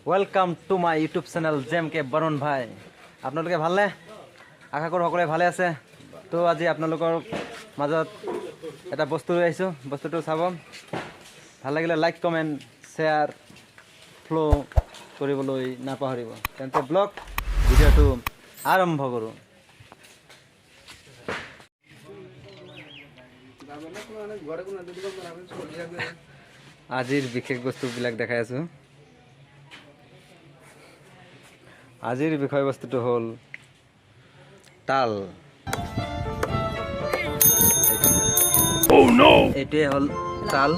Welcome to my YouTube channel जेम के बरुण भाई आपलोके भालने आशा करो सकले भाले आछे। तो आज आपलोकर मजत एटा बस्तु লৈ आइছো बस्तुটো চাব ভাল লাগিলে লাইক কমেন্ট শেয়ার ফলো কৰিবলৈ নাপাহৰিব। তেন্তে ব্লগ ভিডিওটো আৰম্ভ কৰো। আজিৰ বিশেষ বস্তুবিলাক দেখাই আছো। আজিৰ বিষয়বস্তুটো হ'ল তাল। Oh no! এটাই হ'ল তাল।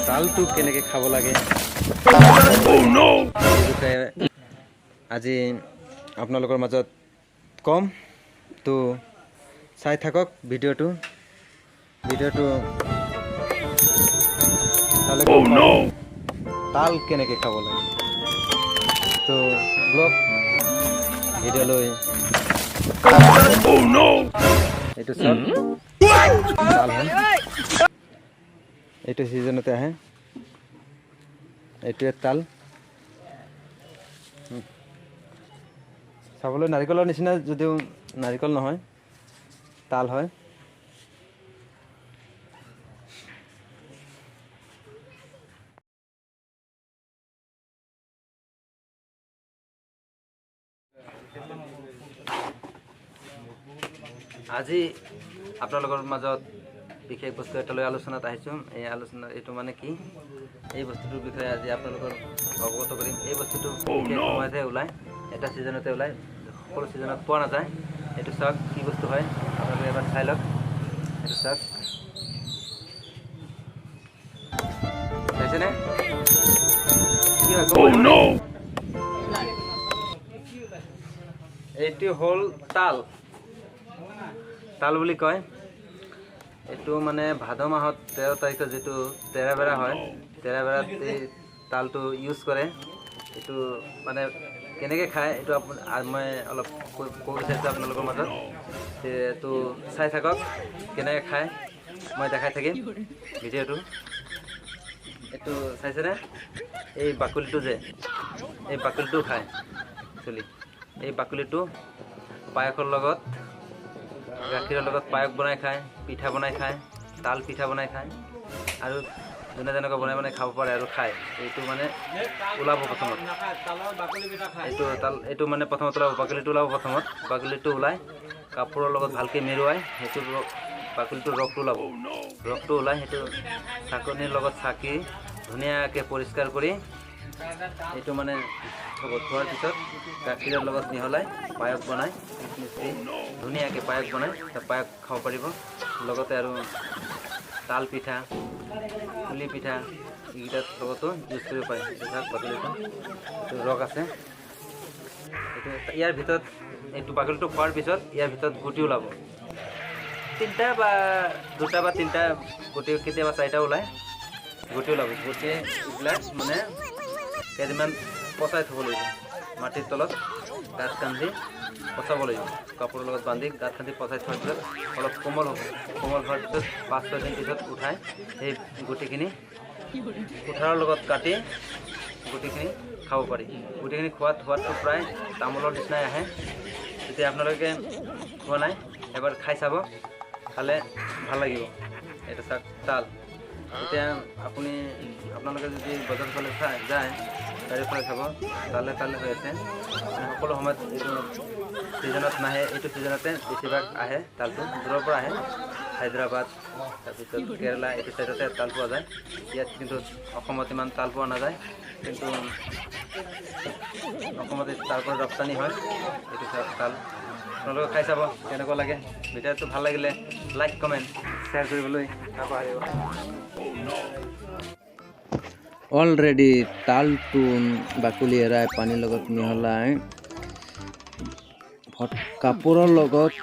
তালটো কেনেকৈ খাব লাগে Oh no! আজি আপোনালোকৰ মাজত কম। তো চাই থাকক ভিডিওটো। Oh no! তাল কেনেকৈ খাব লাগে। তো ব্লগ ভিডিওলৈ Oh no! এইটো সব তাল হয়। এইটো সিজনতে আহে। এইটোৱে তাল। চাবলৈ নাৰিকলৰ নিচিনা যদিও নাৰিকল নহয় তাল হয়। আজি আপোনালোকৰ মাজত বিশেষ বস্তু এটা লৈ আলোচনাত আহিছো। এই আলোচনা এইটো মানে কি এই বস্তুটোৰ বিষয়ে আজি আপোনালোকৰ অৱগত কৰিম। এই বস্তুটো সময়তে ওলায়, এটা সিজনতে ওলায়, সকলো সিজনত পোৱা নাযায়। এইটো চাওক কি বস্তু হয় আপোনালোকে এবাৰ চাই লওক। এইটো চাওক চাইছেনে কি হয় এইটো হ'ল তাল। তাল বুলি কয়। এইটো মানে ভাদ মাহত 13 তাৰিখে যেটো তেৰাবেৰা হয়, তেৰাবেৰাত এই তালটো ইউজ কৰে। এইটো মানে কেনেকৈ খায় এইটো মই অলপ ক'ব বিচাৰিছোঁ আপোনালোকৰ মাজত। তো চাই থাকক কেনেকৈ খায়, মই দেখাই থাকিম ভিডিঅ'টো। এইটো চাইছেনে এই বাকলিটো যে এই বাকলিটো খায় একচুৱেলি। এই বাকলিটো পায়সৰ লগত গাখীৰৰ লগত পায়স বনাই খায়, পিঠা বনাই খায়, তাল পিঠা বনাই খায়, আৰু যোনে যেনেকৈ বনাই খাব পাৰে আৰু খায়। এইটো মানে ওলাব প্ৰথমত এইটো মানে প্ৰথমত ওলাব বাকলিটো ওলাব। প্ৰথমত বাকলিটো ওলাই কাপোৰৰ লগত ভালকৈ মেৰুৱাই সেইটো বাকলিটো ৰসটো ওলাব। ৰসটো ওলাই সেইটো চাকনিৰ লগত চাকি ধুনীয়াকৈ পৰিষ্কাৰ কৰি এইটো মানে থোৱাৰ পিছত গাখীৰৰ লগত মিহলাই পায়স বনাই ধুনীয়াকৈ পায়স বনাই পায়স খাব পাৰিব। লগতে আৰু তাল পিঠা, পুলি পিঠা এইকেইটাৰ লগতো ইউজ কৰিব পাৰি। বাকলিটো ৰস আছে। এইটো ইয়াৰ ভিতৰত এইটো বাকলিটো খোৱাৰ পিছত ইয়াৰ ভিতৰত গুটি ওলাব। 3টা বা 2টা বা 3টা গুটি, কেতিয়াবা 4টা ওলায় গুটি ওলাব। গুটি এইবিলাক মানে কেইদিনমান পচাই থ'ব লাগিব। মাটিৰ তলত গাঁত খান্দি পচাব লাগিব। কাপোৰৰ লগত বান্ধি গাঁত খান্দি পচাই থোৱাৰ পিছত অলপ কোমল হ'ব। কোমল হোৱাৰ পিছত 5-6 দিন পিছত উঠাই সেই গুটিখিনি কুঠাৰৰ লগত কাটি গুটিখিনি খাব পাৰি। গুটিখিনি সোৱাদটো প্ৰায় তামোলৰ নিচিনাই আহে। যেতিয়া আপোনালোকে খোৱা নাই এবাৰ খাই চাব, খালে ভাল লাগিব। এইটো চাওক তাল। এতিয়া আপোনালোকে যদি বজাৰৰ ফালে যায় চাৰিওফালে চাব তালে হৈ আছে। সকলো সময়ত এইটো ছিজনত নাহে, এইটো ছিজনতে বেছিভাগ আহে। তালটো দূৰৰ পৰা আহে, হায়দৰাবাদ তাৰপিছত কেৰেলা এইটো চাইডতে তাল পোৱা যায়। ইয়াত কিন্তু অসমত ইমান তাল পোৱা নাযায়, কিন্তু অসমত তাৰ পৰা ৰপ্তানি হয়। এইটো তাল আপোনালোকে খাই চাব কেনেকুৱা লাগে। ভিডিঅ'টো ভাল লাগিলে লাইক কমেণ্ট শ্বেয়াৰ কৰিবলৈ নাপাহৰিব। অলৰেডি তালটো বাকলি এৰাই পানীৰ লগত মিহলাই কাপোৰৰ লগত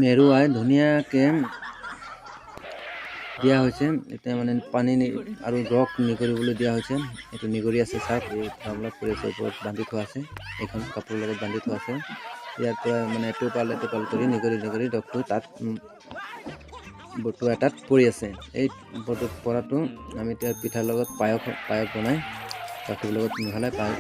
মেৰুৱাই ধুনীয়াকৈ দিয়া হৈছে। এতিয়া মানে পানী আৰু ৰস নিগৰিবলৈ দিয়া হৈছে। এইটো নিগৰি আছে চাওক, এই কামবিলাক কৰি আছে, ওপৰত বান্ধি থোৱা আছে। এইখন কাপোৰৰ লগত বান্ধি থোৱা আছে। ইয়াৰ পৰা মানে এটোপাল কৰি নিগৰি ৰসটো তাত বটুৱা এটাত পৰি আছে। এই পৰাটো আমি এতিয়া পিঠাৰ লগত পায়স বনাই গাখীৰৰ লগত মিহলাই পায়স